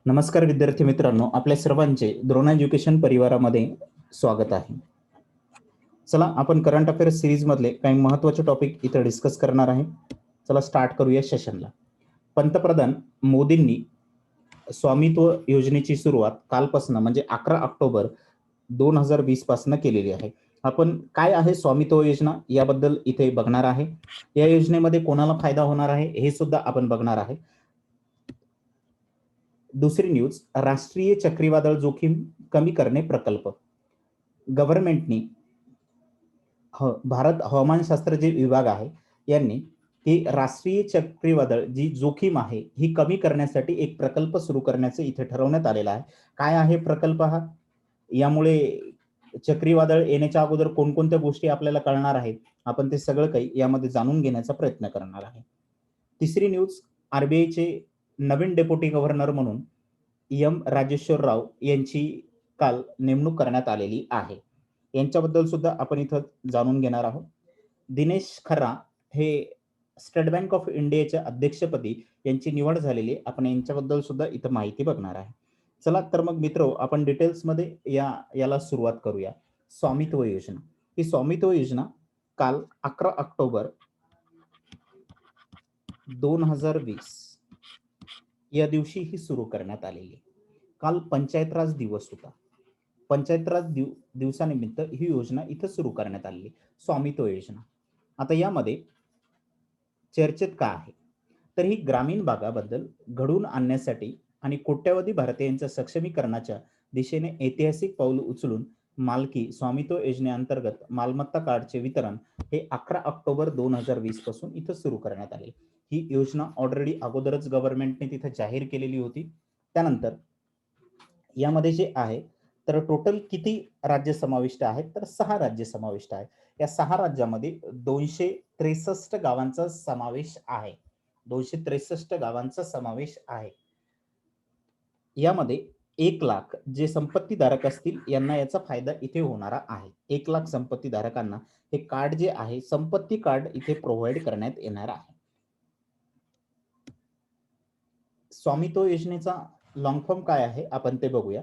नमस्कार विद्यार्थी मित्रांनो, आपल्या सर्वांचे द्रोण एज्युकेशन परिवारामध्ये स्वागत आहे. चला आपण करंट अफेअर्स सिरीज मधले काही महत्त्वाचे टॉपिक इथे डिस्कस करणार आहे. चला स्टार्ट करूया सेशनला. पंतप्रधान मोदींनी स्वामित्व योजनेची सुरुवात कालपासून म्हणजे 11 ऑक्टोबर 2020 पासून केलेली आहे. आपण काय आहे स्वामित्व योजना याबद्दल इथे बघणार आहे. या योजनेमध्ये कोणाला फायदा होणार आहे हे सुद्धा आपण बघणार आहे. दुसरी न्यूज, राष्ट्रीय चक्रीवादळ जोखीम कमी करणे प्रकल्प. गव्हर्नमेंटनी भारत हवामानशास्त्र जे विभाग आहे यांनी ही राष्ट्रीय चक्रीवादळ जी जोखीम आहे ही कमी करण्यासाठी एक प्रकल्प सुरू करण्याचे इथे ठरवण्यात आलेला आहे. काय आहे प्रकल्प हा? यामुळे चक्रीवादळ येण्याच्या अगोदर कोणकोणत्या गोष्टी आपल्याला कळणार आहेत, आपण ते सगळं काही यामध्ये जाणून घेण्याचा प्रयत्न करणार आहे. तिसरी न्यूज, आरबीआयचे नवीन डेप्युटी गव्हर्नर म्हणून एम राजेश्वर राव यांची काल नेमणूक करण्यात आलेली आहे. यांच्याबद्दल सुद्धा आपण इथं जाणून घेणार आहोत. दिनेश खरा हे स्टेट बँक ऑफ इंडियाच्या अध्यक्षपदी यांची निवड झालेली आहे. आपण यांच्याबद्दल सुद्धा इथं माहिती बघणार आहे. चला तर मग मित्र आपण डिटेल्समध्ये याला सुरुवात करूया. स्वामित्व योजना. ही स्वामित्व योजना काल 11 ऑक्टोबर 2020 या दिवशी ही सुरू करण्यात आलेली. काल पंचायत राज दिवस होता. पंचायत राज दिवसानिमित्त ही योजना इथं सुरू करण्यात आलेली स्वामित्व योजना. आता यामध्ये चर्चेत का आहे तर ही ग्रामीण भागाबद्दल घडवून आणण्यासाठी आणि कोट्यवधी भारतीयांच्या सक्षमीकरणाच्या दिशेने ऐतिहासिक पाऊल उचलून मालकी स्वामित्व योजनेअंतर्गत मालमत्ता कार्डचे वितरण हे 11 ऑक्टोबर 2020 पासून इथं सुरू करण्यात आले. ही योजना ऑलरेडी अगोदरच गव्हर्नमेंटने तिथे जाहीर केलेली होती. त्यानंतर यामध्ये जे आहे तर टोटल किती राज्य समाविष्ट आहेत तर 6 राज्य समाविष्ट आहेत. या 6 राज्यामध्ये 263 गावांचा समावेश आहे. 263 गावांचा समावेश आहे. यामध्ये 1 लाख जे संपत्तीधारक असतील यांना याचा फायदा इथे होणारा आहे. 1 लाख संपत्तीधारकांना हे कार्ड जे आहे संपत्ती कार्ड इथे प्रोव्हाइड करण्यात येणार आहे. स्वामित्व योजनेचा लॉंग फॉर्म काय आहे आपण ते बघूया.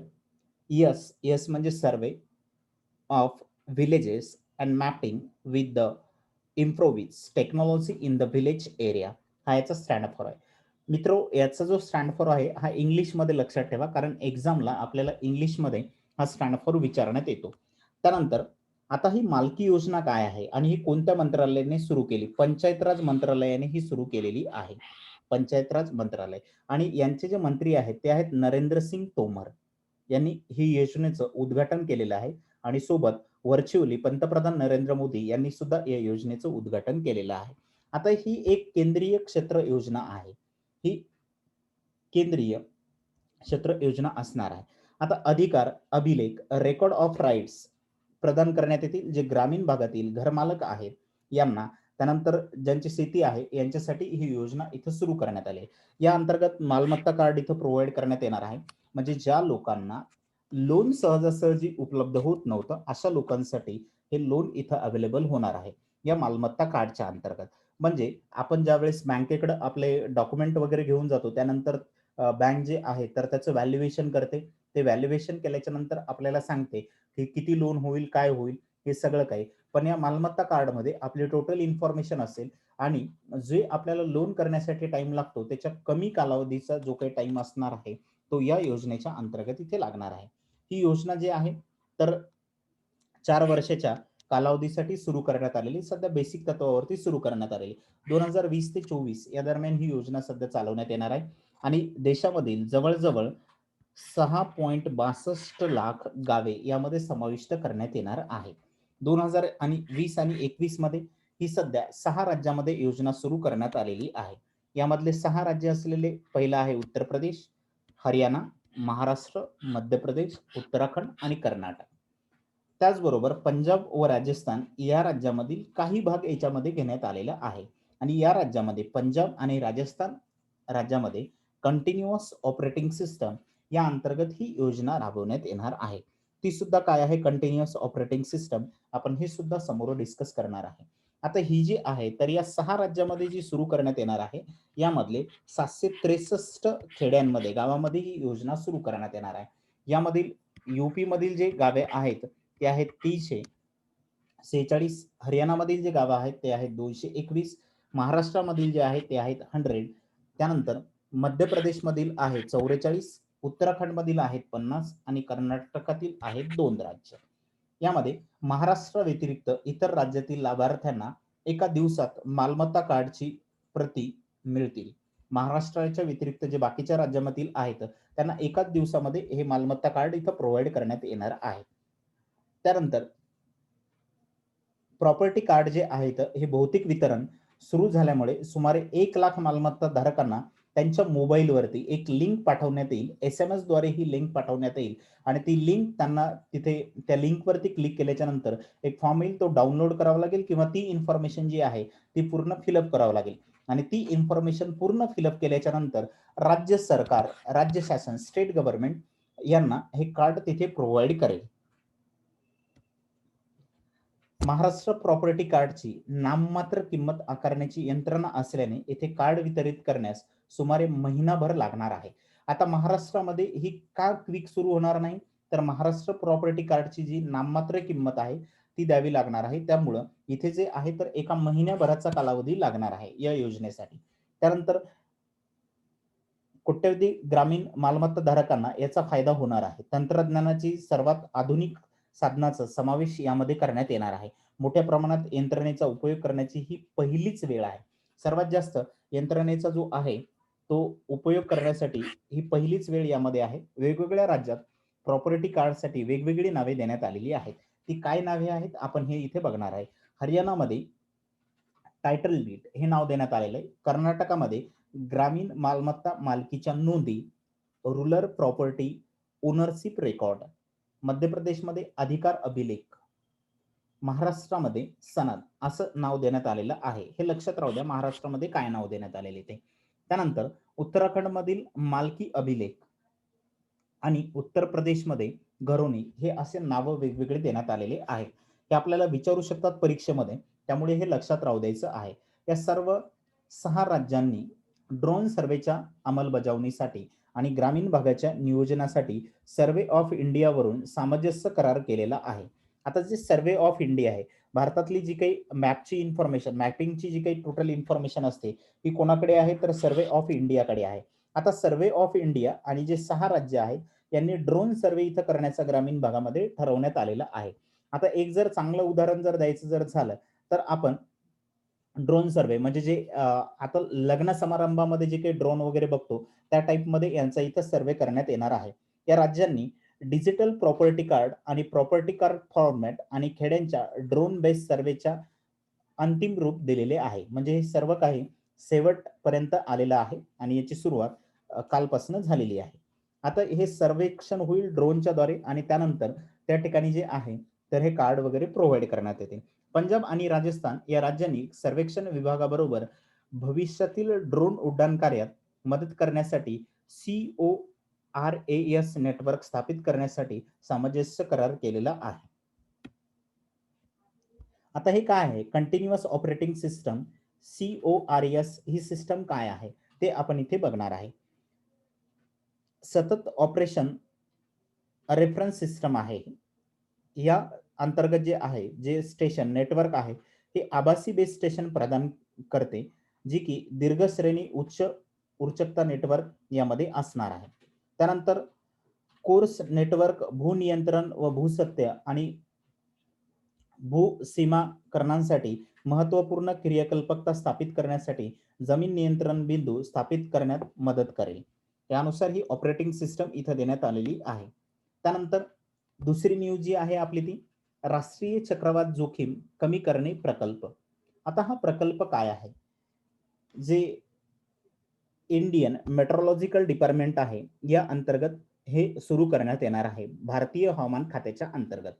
यस म्हणजे survey of villages and mapping with the improvised technology in the village area हा याचा स्टँड फॉर आहे. मित्रो याचा जो स्टँड फॉर आहे हा इंग्लिशमध्ये लक्षात ठेवा, कारण एक्झामला आपल्याला इंग्लिशमध्ये हा स्टँड फॉर विचारण्यात येतो. त्यानंतर आता ही मालकी योजना काय आहे आणि ही कोणत्या मंत्रालयाने सुरू केली? पंचायत राज मंत्रालयाने ही सुरू केलेली आहे. पंचायत राज मंत्रालय आणि यांचे जे मंत्री आहेत ते आहेत नरेंद्र सिंग तोमर यांनी ही योजनेचं उद्घाटन केलेलं आहे आणि सोबत व्हर्च्युअली पंतप्रधान नरेंद्र मोदी यांनी सुद्धा या योजनेचं उद्घाटन केलेलं आहे. आता ही एक केंद्रीय क्षेत्र योजना आहे. ही केंद्रीय क्षेत्र योजना असणार आहे. आता अधिकार, अभिलेख, रेकॉर्ड ऑफ राईट्स प्रदान करण्यात येतील जे ग्रामीण भागातील घरमालक आहेत यांना. त्यानंतर ज्यांची शेती आहे यांच्यासाठी ही योजना इथं सुरू करण्यात आली. या अंतर्गत मालमत्ता कार्ड इथं प्रोव्हाइड करण्यात येणार आहे. म्हणजे ज्या लोकांना लोन सहजासहजी उपलब्ध होत नव्हतं अशा लोकांसाठी हे लोन इथं अवेलेबल होणार आहे या मालमत्ता कार्डच्या अंतर्गत. म्हणजे आपण ज्यावेळेस बँकेकडे आपले डॉक्युमेंट वगैरे घेऊन जातो त्यानंतर बँक जे आहे तर त्याचं व्हॅल्युएशन करते. ते व्हॅल्युएशन केल्याच्या नंतर आपल्याला सांगते की किती लोन होईल, काय होईल हे सगळं काही. पण या मालमत्ता कार्डमध्ये आपली टोटल इन्फॉर्मेशन असेल आणि जे आपल्याला लोन करण्यासाठी टाइम लागतो त्याच्या कमी कालावधीचा जो काही टाइम असणार आहे तो या योजनेच्या अंतर्गत इथे लागणार आहे. ही योजना जी आहे तर 4 वर्षाच्या कालावधीसाठी सुरू करण्यात आलेली, सध्या बेसिक तत्वावरती सुरू करण्यात आलेली. 2020 ते 24 या दरम्यान ही योजना सध्या चालवण्यात येणार आहे आणि देशामधील जवळजवळ 6.62 लाख गावे यामध्ये समाविष्ट करण्यात येणार आहे. 2020 आणि 21 मध्ये ही सध्या 6 राज्यामध्ये योजना सुरू करण्यात आलेली आहे. यामधले 6 राज्य असलेले पहिलं आहे उत्तर प्रदेश, हरियाणा, महाराष्ट्र, मध्य प्रदेश, उत्तराखंड आणि कर्नाटक. त्याचबरोबर पंजाब व राजस्थान या राज्यामधील काही भाग याच्यामध्ये घेण्यात आलेला आहे आणि या राज्यामध्ये पंजाब आणि राजस्थान राज्यामध्ये कंटिन्युअस ऑपरेटिंग सिस्टम या अंतर्गत ही योजना राबवण्यात येणार आहे. ती सुद्धा काय आहे कंटिन्युअस ऑपरेटिंग सिस्टम, आपण हे सुद्धा समोर डिस्कस करणार आहे. आता ही जी आहे तर या 6 राज्यामध्ये जी सुरू करण्यात येणार आहे, यामधले 763 खेड्यांमध्ये, गावामध्ये ही योजना सुरू करण्यात येणार आहे. यामधील यूपी मधील जे गावे आहेत, ते आहेत 346, हरियाणामधील जे गावं आहेत ते आहेत 221, महाराष्ट्रामधील जे आहेत ते आहेत 100, त्यानंतर मध्य प्रदेशमधील आहे 44, उत्तराखंडमधील आहेत 50 आणि कर्नाटकातील आहेत 2 राज्य. यामध्ये महाराष्ट्र व्यतिरिक्त इतर राज्यातील लाभार्थ्यांना एका दिवसात मालमत्ता कार्डची प्रती मिळतील. महाराष्ट्राच्या व्यतिरिक्त जे बाकीच्या राज्यामधील आहेत, त्यांना एकाच दिवसामध्ये हे मालमत्ता कार्ड इथं प्रोव्हाईड करण्यात येणार आहे. त्यानंतर प्रॉपर्टी कार्ड जे आहेत, हे भौतिक वितरण सुरू झाल्यामुळे सुमारे 1,00,000 मालमत्ता धारकांना त्यांच्या मोबाईलवरती एक लिंक पाठवण्यात येईल. एस-एम-एसद्वारे ही लिंक पाठवण्यात येईल आणि ती लिंक त्यांना तिथे त्या लिंकवरती क्लिक केल्याच्या नंतर एक फॉर्म येईल, तो डाउनलोड करावा लागेल किंवा ती इन्फॉर्मेशन जी आहे ती पूर्ण फिलअप करावं लागेल आणि ती इन्फॉर्मेशन पूर्ण फिलअप केल्याच्या नंतर राज्य सरकार, राज्य शासन, स्टेट गव्हर्नमेंट यांना हे कार्ड तिथे प्रोव्हाईड करेल. महाराष्ट्र प्रॉपर्टी कार्डची नाममात्र किंमत आकारण्याची यंत्रणा असल्याने येथे कार्ड वितरित करण्यास सुमारे महिनाभर लागणार आहे. आता महाराष्ट्रामध्ये ही का क्विक सुरू होणार नाही, तर महाराष्ट्र प्रॉपर्टी कार्डची जी नाममात्र किंमत आहे ती द्यावी लागणार आहे. त्यामुळं इथे जे आहे तर एका महिन्याभराचा कालावधी लागणार आहे या योजनेसाठी. त्यानंतर कोट्यवधी ग्रामीण मालमत्ता धारकांना याचा फायदा होणार आहे. तंत्रज्ञानाची सर्वात आधुनिक साधनाचा समावेश यामध्ये करण्यात येणार आहे. मोठ्या प्रमाणात यंत्रणेचा उपयोग करण्याची ही पहिलीच वेळ आहे. सर्वात जास्त यंत्रणेचा जो आहे तो उपयोग करण्यासाठी ही पहिलीच वेळ यामध्ये आहे. वेगवेगळ्या राज्यात प्रॉपर्टी कार्डसाठी वेगवेगळी नावे देण्यात आलेली आहेत. ती काय नावे आहेत आपण हे इथे बघणार आहे. हरियाणामध्ये टायटल डीड हे नाव देण्यात आलेलं आहे. कर्नाटकामध्ये ग्रामीण मालमत्ता मालकीच्या नोंदी, रुरल प्रॉपर्टी ओनरशिप रेकॉर्ड, मध्य प्रदेशमध्ये अधिकार अभिलेख, महाराष्ट्रामध्ये सनद असं नाव देण्यात आलेलं आहे. हे लक्षात राहू द्या महाराष्ट्रामध्ये काय नाव देण्यात आलेले ते. त्यानंतर उत्तराखंडमधील मालकी अभिलेख आणि उत्तर प्रदेशमध्ये घरोणी हे असे नावं वेगवेगळे देण्यात आलेले आहेत. हे आपल्याला विचारू शकतात परीक्षेमध्ये, त्यामुळे हे लक्षात राहू द्यायचं आहे. या सर्व 6 राज्यांनी ड्रोन सर्वेच्या अंमलबजावणीसाठी आणि ग्रामीण भागाच्या नियोजनासाठी सर्व्हे ऑफ इंडियावरून सामंजस्य करार केलेला आहे. आता जे सर्व्हे ऑफ इंडिया आहे, भारतातली जी काही मॅपची इन्फॉर्मेशन, मॅपिंगची जी काही टोटल इन्फॉर्मेशन असते, ही कोणाकडे आहे तर सर्व्हे ऑफ इंडियाकडे आहे. आता सर्व्हे ऑफ इंडिया आणि जे 6 राज्य आहेत यांनी ड्रोन सर्वे इथं करण्याचा ग्रामीण भागामध्ये ठरवण्यात आलेलं आहे. आता एक जर चांगलं उदाहरण जर द्यायचं जर झालं, तर आपण ड्रोन सर्वे म्हणजे जे आता लग्न समारंभामध्ये जे काही ड्रोन वगैरे बघतो, त्या टाइपमध्ये यांचा इथं सर्वे करण्यात येणार आहे. या राज्यांनी डिजिटल प्रॉपर्टी कार्ड आणि प्रॉपर्टी कार्ड फॉर्मॅट आणि खेड्यांच्या ड्रोन बेस्ड सर्वेच्या अंतिम रूप दिलेले आहे. म्हणजे हे सर्व काही शेवटपर्यंत आलेलं आहे आणि याची सुरुवात कालपासून झालेली आहे. आता हे सर्वेक्षण होईल ड्रोनच्या द्वारे आणि त्यानंतर त्या ठिकाणी जे आहे, तर हे कार्ड वगैरे प्रोव्हाईड करण्यात येते. पंजाब आणि राजस्थान या राज्यांनी सर्वेक्षण विभागाबरोबर भविष्यातील ड्रोन उड्डाण कार्यात मदत करण्यासाठी CORAS नेटवर्क स्थापित करण्यासाठी सामंजस्य करार केलेला आहे. आता हे काय आहे? कंटिन्युअस ऑपरेटिंग सिस्टम CORAS ही सिस्टम काय आहे? ते आपण इथे बघणार आहे. सतत ऑपरेशन रेफरन्स सिस्टम आहे. या अंतर्गत जे आहे, जे स्टेशन नेटवर्क आहे, हे आभासी बेस स्टेशन प्रदान करते, जी की दीर्घ श्रेणी उच्च उच्चता नेटवर्क यामध्ये असणार आहे. त्यानंतर कोर्स नेटवर्क भूनियंत्रण व भूसत्य आणि भूसीमाकरणांसाठी महत्त्वपूर्ण क्रियाकल्पकता स्थापित करण्यासाठी जमीन नियंत्रण बिंदू स्थापित करण्यात मदत करेल. त्यानुसार ही ऑपरेटिंग सिस्टम इथं देण्यात आलेली आहे. त्यानंतर दुसरी न्यूज जी आहे आपली ती राष्ट्रीय चक्रवात जोखीम कमी करणे प्रकल्प. आता हा प्रकल्प काय आहे? जे इंडियन मेट्रोलॉजिकल डिपार्टमेंट आहे, या अंतर्गत हे सुरू करण्यात येणार आहे. भारतीय हवामान खात्याच्या अंतर्गत.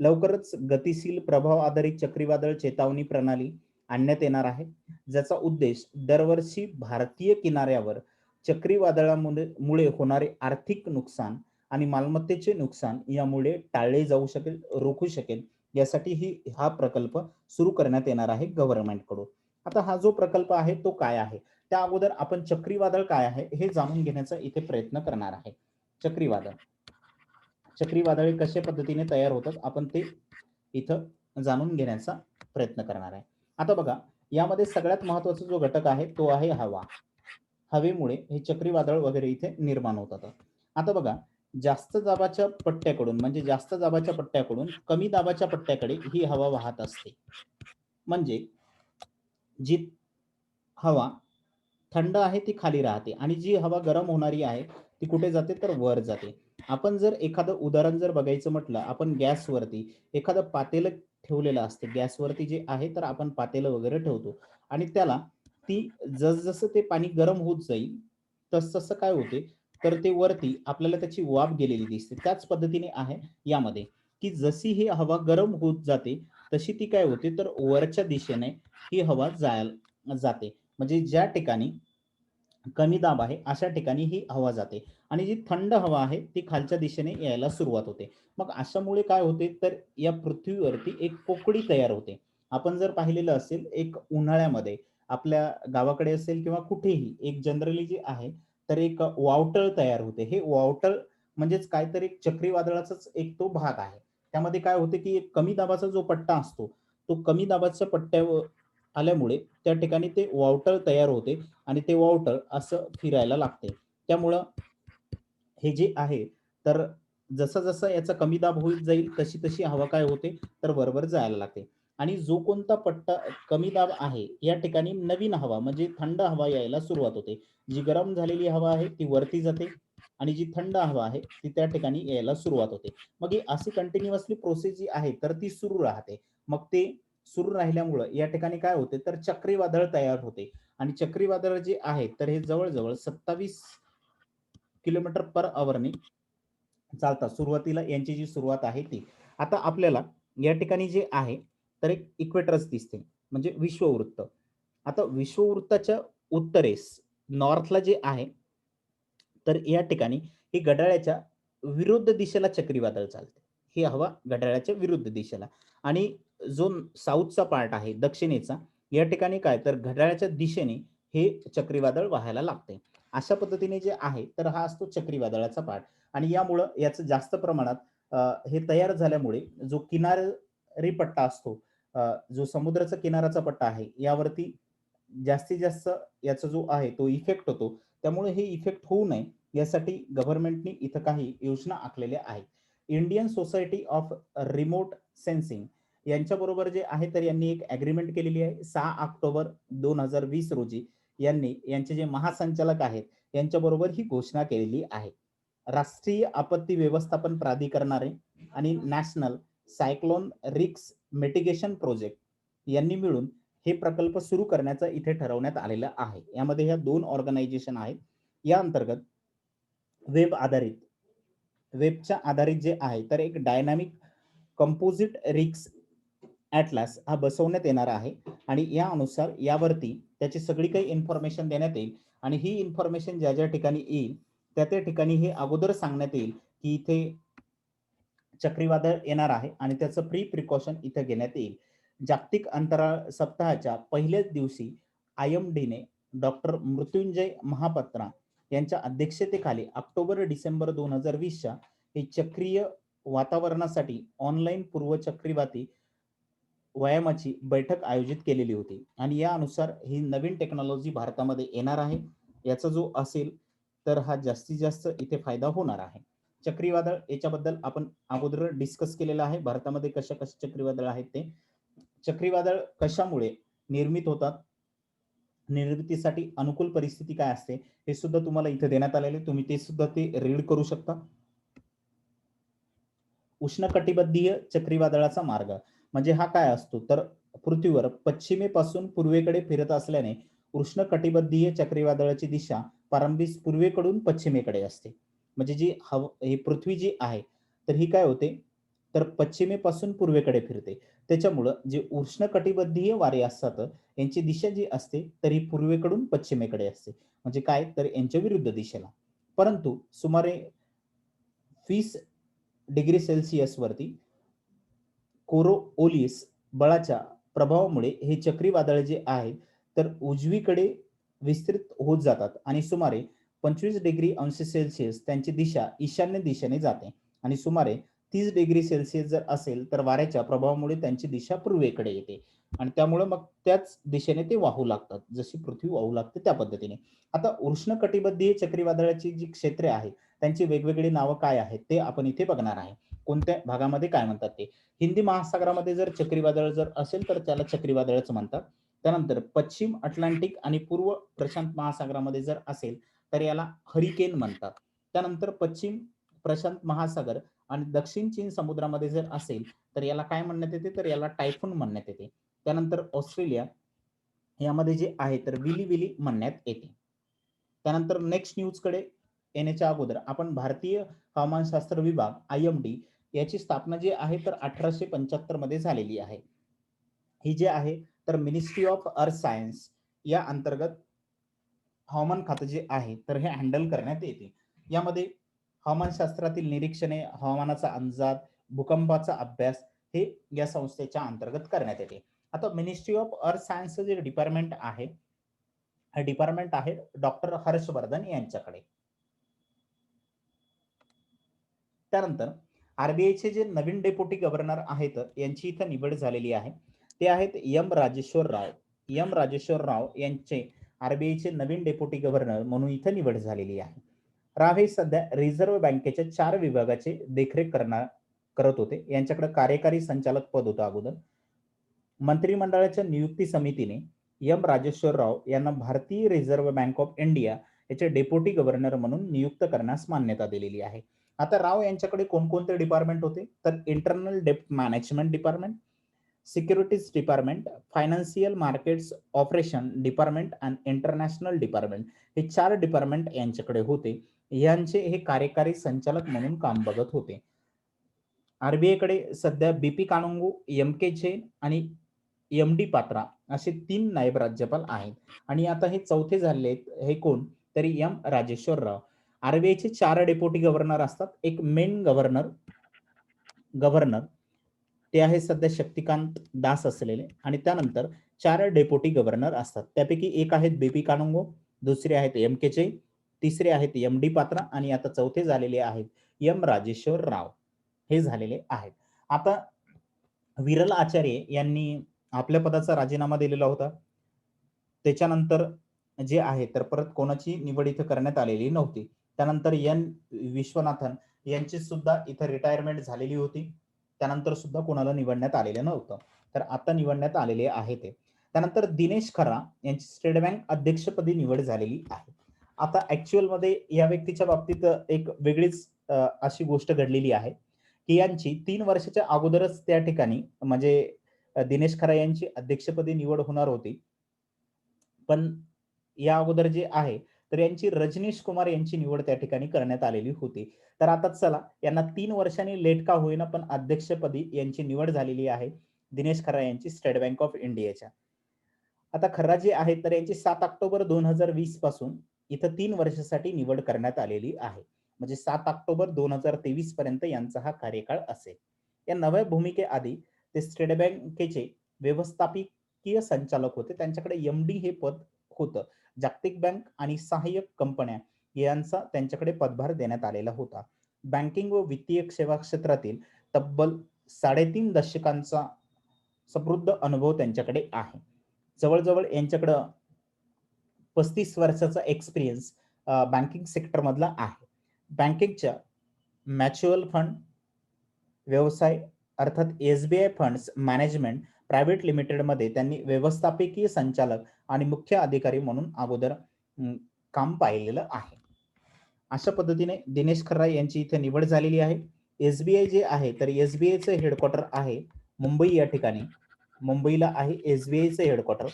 लवकरच गतिशील प्रभाव आधारित चक्रीवादळ चेतावणी प्रणाली आणण्यात येणार आहे, ज्याचा उद्देश दरवर्षी भारतीय किनाऱ्यावर चक्रीवादळामुळे होणारे आर्थिक नुकसान आणि मालमत्तेचे नुकसान यामुळे टाळले जाऊ शकेल, रोखू शकेल यासाठी हा प्रकल्प सुरू करण्यात येणार आहे गव्हर्नमेंट कडून. आता हा जो प्रकल्प आहे तो काय आहे, त्या अगोदर आपण चक्रीवादळ काय आहे हे जाणून घेण्याचा इथे प्रयत्न करणार आहे. चक्रीवादळे कशा पद्धतीने तयार होतात आपण ते इथं जाणून घेण्याचा प्रयत्न करणार आहे. आता बघा, यामध्ये सगळ्यात महत्त्वाचा जो घटक आहे तो आहे हवा. हवेमुळे हे चक्रीवादळ वगैरे इथे निर्माण होतात. आता बघा, जास्त दाबाच्या पट्ट्याकडून म्हणजे जास्त दाबाच्या पट्ट्याकडून कमी दाबाच्या पट्ट्याकडे ही हवा वाहत असते. म्हणजे जी हवा थंड आहे ती खाली राहते आणि जी हवा गरम होणारी आहे ती कुठे जाते तर वर जाते. आपण जर एखादं उदाहरण जर बघायचं म्हटलं, आपण गॅसवरती एखादं पातेलं ठेवलेलं असते. गॅसवरती जे आहे तर आपण पातेलं वगैरे ठेवतो आणि त्याला ती जसं ते पाणी गरम होत जाईल, तसं काय होते तर ते वरती आपल्याला त्याची वाफ गेलेली दिसते. त्याच पद्धतीने आहे यामध्ये, की जशी ही हवा गरम होत जाते, तशी ती काय होते तर वरच्या दिशेने ही हवा जाते. म्हणजे ज्या ठिकाणी कमी दाब आहे अशा ठिकाणी ही हवा जाते आणि जी थंड हवा आहे ती खालच्या दिशेने यायला सुरुवात होते. मग अशामुळे काय होते तर या पृथ्वीवरती एक पोकळी तयार होते. आपण जर पाहिलेलं असेल एक उन्हाळ्यामध्ये आपल्या गावाकडे असेल किंवा कुठेही एक जनरली जे आहे तर एक वावटळ तयार होते. हे वावटळ म्हणजेच काहीतरी एक चक्रीवादळाचाच एक तो भाग आहे. त्यामध्ये काय होते की एक कमी दाबाचा जो पट्टा असतो तो कमी दाबाच्या पट्ट्यावर आल्यामुळे त्या ठिकाणी ते वावटळ तयार होते आणि ते वावटळ असं फिरायला लागते. त्यामुळं हे जे आहे तर जसं याचा कमी दाब होत जाईल तशी हवा काय होते तर वरवर जायला लागते आणि जो कोणता पट्टा कमी दाब आहे या ठिकाणी नवीन हवा म्हणजे थंड हवा यायला सुरुवात होते. जी गरम झालेली हवा आहे ती वरती जाते आणि जी थंड हवा आहे ती त्या ठिकाणी यायला सुरुवात होते. मग ही अशी कंटिन्युअसली प्रोसेस जी आहे तर ती सुरू राहते. मग ते सुरू राहिल्यामुळं या ठिकाणी काय होते तर चक्रीवादळ तयार होते आणि चक्रीवादळ जे आहे तर हे जवळ-जवळ 27 किलोमीटर पर अवरने चालतात. सुरुवातीला यांची जी सुरुवात आहे ती. आता आपल्याला या ठिकाणी जे आहे तर एक इक्वेटरच दिसते म्हणजे विश्ववृत्त. आता विश्ववृत्ताच्या उत्तरेस नॉर्थला जे आहे तर या ठिकाणी ही घड्याळाच्या विरुद्ध दिशेला चक्रीवादळ चालते. ही हवा घड्याळाच्या विरुद्ध दिशेला आणि जो साऊथचा पार्ट आहे दक्षिणेचा, या ठिकाणी काय तर घड्याळाच्या दिशेने हे चक्रीवादळ वाहायला लागते. अशा पद्धतीने जे आहे तर हा असतो चक्रीवादळाचा पार्ट आणि यामुळं याचं जास्त प्रमाणात हे तयार झाल्यामुळे जो किनारी पट्टा असतो, जो समुद्राचा किनाराचा पट्टा आहे यावरती जास्तीत जास्त याचा जो आहे तो इफेक्ट होतो. त्यामुळे हे इफेक्ट होऊ नये यासाठी गव्हर्नमेंटने इथं काही योजना आखलेल्या आहेत. Indian society of remote sensing यांच्याबरोबर जे आहे तर यांनी एक ॲग्रीमेंट केलेली आहे. 6 ऑक्टोबर 2020 रोजी यांनी यांचे जे महासंचालक आहेत यांच्याबरोबर ही घोषणा केलेली आहे. राष्ट्रीय आपत्ती व्यवस्थापन प्राधिकरणाने आणि national cyclone risk mitigation project यांनी मिळून हे प्रकल्प सुरू करण्याचं इथे ठरवण्यात आलेलं आहे. यामध्ये ह्या 2 ऑर्गनायझेशन आहेत. या अंतर्गत वेब आधारित वेबच्या आधारित जे आहे तर एक डायनॅमिक कंपोझिट रिस्क ॲटलास हा बसवण्यात येणार आहे आणि या अनुसार यावरती त्याची सगळी काही इन्फॉर्मेशन देण्यात येईल आणि ही इन्फॉर्मेशन ज्या ठिकाणी येईल त्या ठिकाणी हे अगोदर सांगण्यात येईल की इथे चक्रीवादळ येणार आहे आणि त्याचं प्रिकॉशन इथे घेण्यात येईल. जागतिक अंतराळ सप्ताहाच्या पहिल्याच दिवशी IMDने डॉक्टर मृत्युंजय महापात्रा यांच्या अध्यक्षतेखाली ऑक्टोबर-डिसेंबर 2020च्या हे चक्रीय वातावरणासाठी ऑनलाईन पूर्व चक्रीवाती व्यायामाची बैठक आयोजित केलेली होती आणि या अनुसार ही नवीन टेक्नॉलॉजी भारतामध्ये येणार आहे. याचा जो असेल तर हा जास्तीत जास्त इथे फायदा होणार आहे. चक्रीवादळ याच्याबद्दल आपण अगोदर डिस्कस केलेलं आहे. भारतामध्ये कशा चक्रीवादळ आहेत ते. चक्रीवादळ कशामुळे निर्मित होतात? निर्मितीसाठी अनुकूल परिस्थिती काय असते? हे सुद्धा तुम्हाला इथे देण्यात आलेले आहे. तुम्ही ते सुद्धा रीड करू शकता. उष्णकटिबंधीय चक्रीवादळाचा मार्ग म्हणजे हा काय असतो तर पृथ्वीवर पश्चिमेपासून पूर्वेकडे फिरत असल्याने उष्णकटिबंधीय चक्रीवादळाची दिशा प्रारंभी पूर्वेकडून पश्चिमेकडे असते. म्हणजे जी ही पृथ्वी जी आहे तर ही काय होते तर पश्चिमेपासून पूर्वेकडे फिरते. त्याच्यामुळं जे उष्णकटिबंधीय वारे असतात यांची दिशा जी असते तर ही पूर्वेकडून पश्चिमेकडे असते. म्हणजे काय तर यांच्या विरुद्ध दिशेला. परंतु सुमारे 20 डिग्री सेल्सिअस वरती कोरोओलिस बळाच्या प्रभावामुळे हे चक्रीवादळ जे आहे तर उजवीकडे विस्तृत होत जातात आणि सुमारे 25 डिग्री अंश सेल्सिअस त्यांची दिशा ईशान्य दिशेने जाते आणि सुमारे 30 डिग्री सेल्सिअस जर असेल तर वाऱ्याच्या प्रभावामुळे त्यांची दिशा पूर्वेकडे येते आणि त्यामुळे मग त्याच दिशेने ते वाहू लागतात, जशी पृथ्वी वाहू लागते त्या पद्धतीने. आता उष्णकटिबंधीय चक्रीवादळाची जी क्षेत्रे आहेत त्यांची वेगवेगळी नावं काय आहेत ते आपण इथे बघणार आहे. कोणत्या भागामध्ये काय म्हणतात ते. हिंदी महासागरामध्ये जर चक्रीवादळ जर असेल तर त्याला चक्रीवादळच म्हणतात. त्यानंतर पश्चिम अटलांटिक आणि पूर्व प्रशांत महासागरामध्ये जर असेल तर याला हरिकेन म्हणतात. त्यानंतर पश्चिम प्रशांत महासागर आणि दक्षिण चीन समुद्रामध्ये जर असेल तर याला काय म्हणण्यात येते, तर याला टायफून म्हणण्यात येते. त्यानंतर ऑस्ट्रेलिया यामध्ये जे आहे तर विली विली म्हणण्यात येते. त्यानंतर नेक्स्ट न्यूजकडे येण्याच्या अगोदर आपण भारतीय हवामानशास्त्र विभाग IMD याची स्थापना जी आहे तर 1875 मध्ये झालेली आहे. ही जे आहे तर मिनिस्ट्री ऑफ अर्थ सायन्स या अंतर्गत हवामान खातं जे आहे तर हे हँडल करण्यात येते. यामध्ये हवामानशास्त्रातील निरीक्षणे, हवामानाचा अंदाज, भूकंपाचा अभ्यास हे या संस्थेच्या अंतर्गत करण्यात येते. आता मिनिस्ट्री ऑफ अर्थ सायन्सचं जे डिपार्टमेंट आहे, हे डिपार्टमेंट आहे डॉक्टर हर्षवर्धन यांच्याकडे. त्यानंतर आरबीआयचे जे नवीन डेप्युटी गव्हर्नर आहेत यांची इथं निवड झालेली आहे. ते आहेत एम राजेश्वर राव. एम राजेश्वर राव यांचे आरबीआयचे नवीन डेप्युटी गव्हर्नर म्हणून इथं निवड झालेली आहे. राव हे सध्या रिझर्व्ह बँकेच्या 4 विभागाचे देखरेख करत होते. यांच्याकडे कार्यकारी संचालक पद होतं अगोदर. मंत्रिमंडळाच्या नियुक्ती समितीने एम राजेश्वर राव यांना भारतीय रिझर्व्ह बँक ऑफ इंडिया याचे डेप्युटी गव्हर्नर म्हणून नियुक्त करण्यास मान्यता दिलेली आहे. आता राव यांच्याकडे कोणकोणते डिपार्टमेंट होते, तर इंटरनल डेप्ट management department, securities department, financial markets operation department आणि इंटरनॅशनल डिपार्टमेंट हे 4 डिपार्टमेंट यांच्याकडे होते. यांचे हे कार्यकारी संचालक म्हणून काम बघत होते. आरबीआय कडे सध्या बीपी कानुंगो, एम के जैन आणि एम डी पात्रा असे 3 नायब राज्यपाल आहेत आणि आता हे चौथे झालेले आहेत. हे कोण, तरी एम राजेश्वर राव. आरबीआयचे 4 डेप्युटी गव्हर्नर असतात. एक मेन गव्हर्नर गव्हर्नर ते आहे सध्या शक्तिकांत दास असलेले आणि त्यानंतर 4 डेप्युटी गव्हर्नर असतात. त्यापैकी एक आहेत बीपी कानुंगो, दुसरे आहेत एम के जैन, तिसरे आहेत एम डी पात्रा आणि आता चौथे झालेले आहेत एम राजेश्वर राव. हे झालेले आहेत. आता विरल आचार्य यांनी आपल्या पदाचा राजीनामा दिलेला होता. त्याच्यानंतर जे आहे तर परत कोणाची निवड इथं करण्यात आलेली नव्हती. त्यानंतर एन विश्वनाथन यांची सुद्धा इथं रिटायरमेंट झालेली होती. त्यानंतर सुद्धा कोणाला निवडण्यात आलेलं नव्हतं. तर आता निवडण्यात आलेले आहे ते. त्यानंतर दिनेश खरा यांची स्टेट बँक अध्यक्षपदी निवड झालेली आहे. आता ऍक्च्युअल मध्ये या व्यक्तीच्या बाबतीत एक वेगळीच अशी गोष्ट घडलेली आहे की यांची 3 वर्षाच्या अगोदरच त्या ठिकाणी म्हणजे दिनेश खरा यांची अध्यक्षपदी निवड होणार होती. पण या अगोदर जे आहे तर यांची रजनीश कुमार यांची निवड त्या ठिकाणी करण्यात आलेली होती. तर आता चला यांना 3 वर्षांनी लेट का होईना पण अध्यक्षपदी यांची निवड झालेली आहे दिनेश खरा यांची स्टेट बँक ऑफ इंडियाच्या. आता खर्रा जे आहे तर यांची 7 ऑक्टोबर 2020 पासून इथं 3 वर्षासाठी निवड करण्यात आलेली आहे. म्हणजे 7 ऑक्टोबर 2023 पर्यंत यांचा हा कार्यकाळ असेल. या नव्या भूमिकेआधी ते स्टेट बँकेचे व्यवस्थापकीय संचालक होते. त्यांच्याकडे एमडी हे पद होतं. जागतिक बँक आणि सहाय्यक कंपन्या यांचा त्यांच्याकडे पदभार देण्यात आलेला होता. बँकिंग व वित्तीय सेवा क्षेत्रातील तब्बल 3.5 दशकांचा समृद्ध अनुभव त्यांच्याकडे आहे. जवळजवळ यांच्याकडं 35 वर्षाचा एक्सपिरियन्स बँकिंग सेक्टर मधला आहे. बँकिंगच्या म्युच्युअल फंड व्यवसाय अर्थात SBI funds management private limited मध्ये त्यांनी व्यवस्थापकीय संचालक आणि मुख्य अधिकारी म्हणून अगोदर काम पाहिलेलं आहे. अशा पद्धतीने दिनेश खर्रा यांची इथे निवड झालेली आहे. एसबीआय जे आहे तर एसबीआयचं हेडक्वार्टर आहे मुंबई या ठिकाणी. मुंबईला आहे एसबीआयचं हेडक्वार्टर.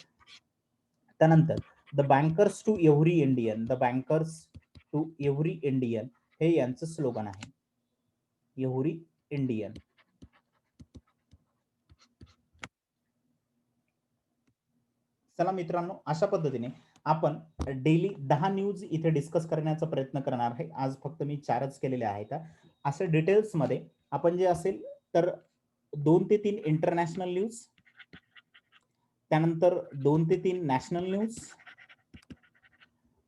त्यानंतर the bankers to every Indian, the bankers to every Indian हे यांचं स्लोगन आहे. Every Indian. चला मित्रांनो, अशा पद्धतीने आपण डेली 10 न्यूज इथे डिस्कस करण्याचा प्रयत्न करणार आहे. आज फक्त मी 4च केलेले आहेत. अशा डिटेल्स मध्ये आपण जे असेल तर 2 ते 3 इंटरनॅशनल न्यूज, त्यानंतर 2 ते 3 नॅशनल न्यूज,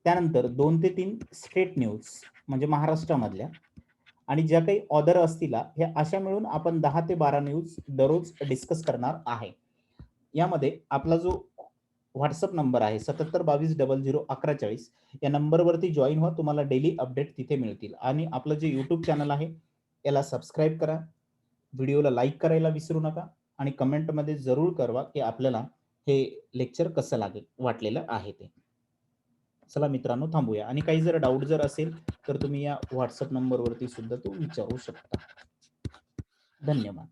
त्यानंतर 2 ते 3 स्टेट न्यूज म्हणजे महाराष्ट्रामधल्या, आणि ज्या काही ऑदर असतील हे अशा मिळून आपण 10 ते 12 न्यूज दररोज डिस्कस करणार आहे. यामध्ये आपला जो WhatsApp नंबर आहे 7722001140 या नंबरवरती जॉइन व्हा. तुम्हाला डेली अपडेट तिथे मिळतील. आणि आपलं जे YouTube चॅनल आहे याला सबस्क्राईब करा. व्हिडिओला लाईक करायला विसरू नका आणि कमेंटमध्ये जरूर कळवा की आपल्याला हे लेक्चर कसं वाटलेलं आहे ते. चला मित्रांनो थांबूया, आणि काही जर डाऊट जर असेल तर तुम्ही या WhatsApp नंबरवरती सुद्धा तो विचारू शकता. धन्यवाद.